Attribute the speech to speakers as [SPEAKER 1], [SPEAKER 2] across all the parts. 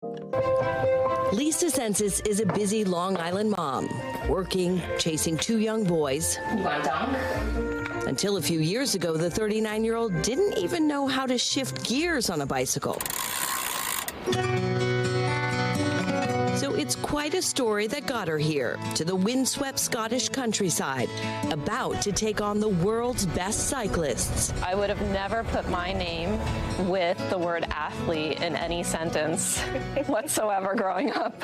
[SPEAKER 1] Lisa Sensis is a busy Long Island mom, working, chasing 2 young boys.
[SPEAKER 2] You want dunk?
[SPEAKER 1] Until a few years ago, the 39-year-old didn't even know how to shift gears on a bicycle. So it's quite a story that got her here, to the windswept Scottish countryside, about to take on the world's best cyclists.
[SPEAKER 3] I would have never put my name with the word athlete in any sentence whatsoever growing up.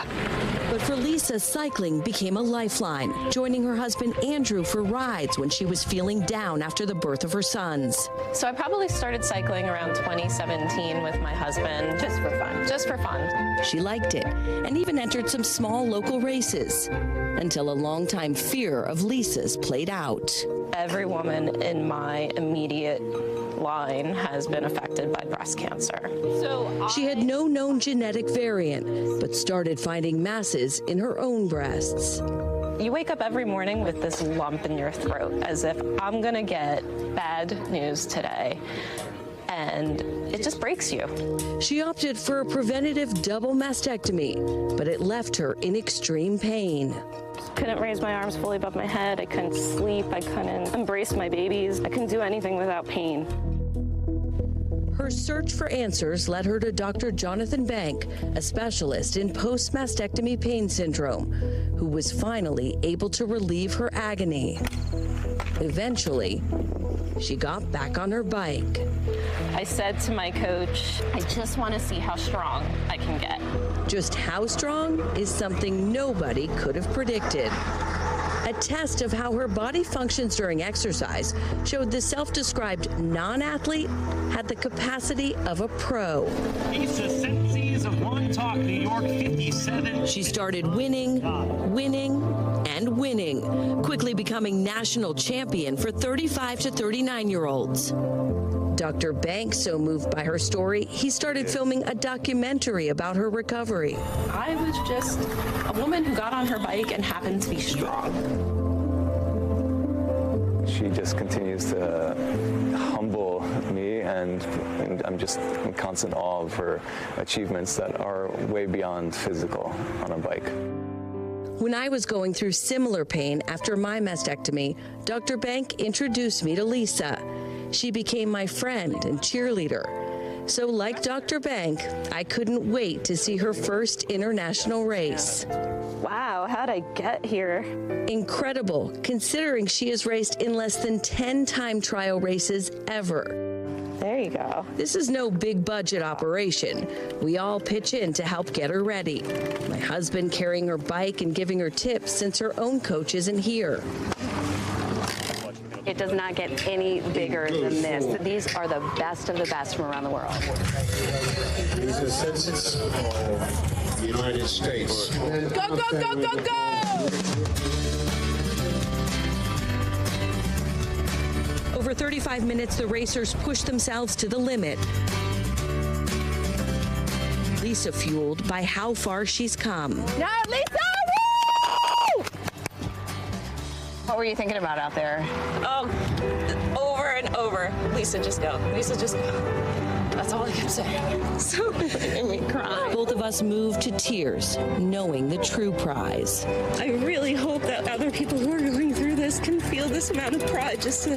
[SPEAKER 1] But for Lisa, cycling became a lifeline, joining her husband Andrew for rides when she was feeling down after the birth of her sons.
[SPEAKER 3] So I probably started cycling around 2017 with my husband, just for fun. Just for fun.
[SPEAKER 1] She liked it and even entered some small local races until a longtime fear of Lisa's played out.
[SPEAKER 3] Every woman in my immediate line has been affected by breast cancer.
[SPEAKER 1] She had no known genetic variant, but started finding masses in her own breasts.
[SPEAKER 3] You wake up every morning with this lump in your throat, as if I'm gonna get bad news today. And it just breaks you.
[SPEAKER 1] She opted for a preventative double mastectomy, but it left her in extreme pain.
[SPEAKER 3] Couldn't raise my arms fully above my head. I couldn't sleep. I couldn't embrace my babies. I couldn't do anything without pain.
[SPEAKER 1] Her search for answers led her to Dr. Jonathan Bank, a specialist in post-mastectomy pain syndrome, who was finally able to relieve her agony. Eventually, she got back on her bike.
[SPEAKER 3] I said to my coach, I just want to see how strong I can get.
[SPEAKER 1] Just how strong is something nobody could have predicted. A test of how her body functions during exercise showed the self-described non-athlete had the capacity of a pro.
[SPEAKER 4] Lisa Sensis of Montauk, New York, 57.
[SPEAKER 1] She started winning, and winning, quickly becoming national champion for 35 to 39-year-olds. Dr. Banks, so moved by her story, he started filming a documentary about her recovery.
[SPEAKER 3] I was just a woman who got on her bike and happened to be strong.
[SPEAKER 5] She just continues to humble me, and I'm just in constant awe of her achievements that are way beyond physical on a bike.
[SPEAKER 1] When I was going through similar pain after my mastectomy, Dr. Bank introduced me to Lisa. She became my friend and cheerleader. So like Dr. Bank, I couldn't wait to see her first international race.
[SPEAKER 3] Wow, how'd I get here?
[SPEAKER 1] Incredible, considering she has raced in less than 10 time trial races ever.
[SPEAKER 3] There you go.
[SPEAKER 1] This is no big budget operation. We all pitch in to help get her ready. My husband carrying her bike and giving her tips since her own coach isn't here.
[SPEAKER 6] It does not get any bigger than this. These are the best of the best from around the world.
[SPEAKER 7] These are census of the United States.
[SPEAKER 2] Go, go, go, go, go!
[SPEAKER 1] Over 35 minutes, the racers push themselves to the limit. Lisa fueled by how far she's come.
[SPEAKER 2] Now, Lisa! Woo!
[SPEAKER 6] What were you thinking about out there?
[SPEAKER 3] Over and over. Lisa, just go. Lisa, just go. That's all I kept saying. So it made me cry.
[SPEAKER 1] Both of us moved to tears, knowing the true prize.
[SPEAKER 3] I really hope that other people who are going through this can feel this amount of pride just to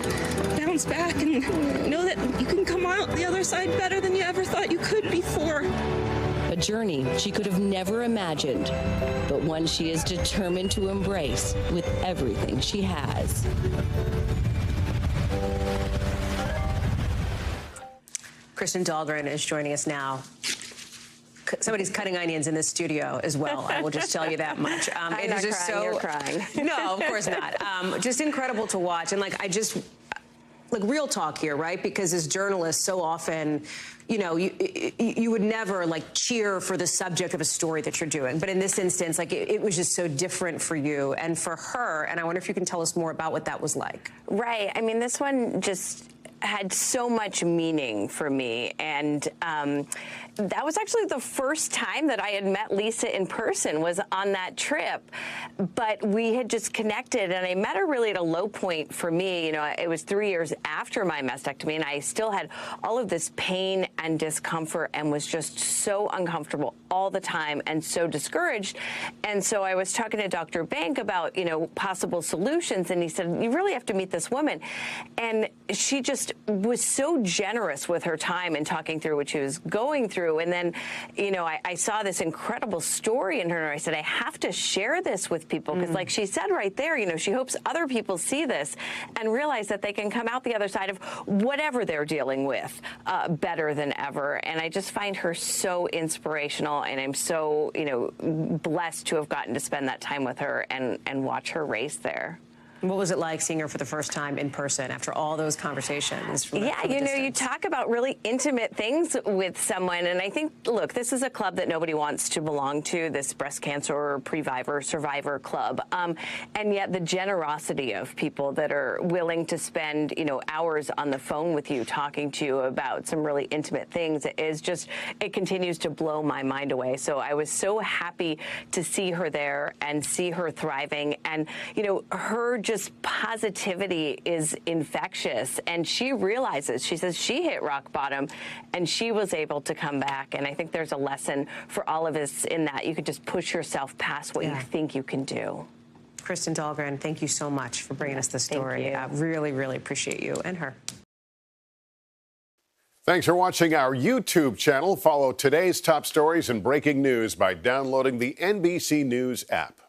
[SPEAKER 3] bounce back and know that you can come out the other side better than you ever thought you could before.
[SPEAKER 1] A journey she could have never imagined, but one she is determined to embrace with everything she has.
[SPEAKER 8] Kristen Dahlgren is joining us now. Somebody's cutting onions in this studio as well. I will just tell you that much.
[SPEAKER 6] I'm not crying, you're crying.
[SPEAKER 8] No, of course not. Just incredible to watch. And real talk here, right? Because as journalists, so often, you would never cheer for the subject of a story that you're doing. But in this instance, it was just so different for you and for her. And I wonder if you can tell us more about what that was like.
[SPEAKER 6] Right. I mean, this one just had so much meaning for me. And
[SPEAKER 9] that was actually the first time that I had met Lisa in person, was on that trip. But we had just connected, and I met her really at a low point for me. You know, it was 3 years after my mastectomy, and I still had all of this pain and discomfort and was just so uncomfortable all the time and so discouraged. And so I was talking to Dr. Bank about, you know, possible solutions, and he said, you really have to meet this woman. And she just was so generous with her time and talking through what she was going through. And then, you know, I saw this incredible story in her, and I said, I have to share this with people, because like she said right there, you know, she hopes other people see this and realize that they can come out the other side of whatever they're dealing with better than ever. And I just find her so inspirational, and I'm so, you know, blessed to have gotten to spend that time with her and watch her race there.
[SPEAKER 8] What was it like seeing her for the first time in person after all those conversations?
[SPEAKER 9] Yeah, you know, you talk about really intimate things with someone, and I think, look, this is a club that nobody wants to belong to, this breast cancer survivor club, and yet the generosity of people that are willing to spend, you know, hours on the phone with you talking to you about some really intimate things is just, it continues to blow my mind away. So I was so happy to see her there and see her thriving, and, you know, her just positivity is infectious, and she realizes, she says she hit rock bottom and she was able to come back. And I think there's a lesson for all of us in that you could just push yourself past what you think you can do.
[SPEAKER 8] Kristen Dahlgren, thank you so much for bringing us the story. Really, really appreciate you and her.
[SPEAKER 10] Thanks for watching our YouTube channel. Follow today's top stories and breaking news by downloading the NBC News app.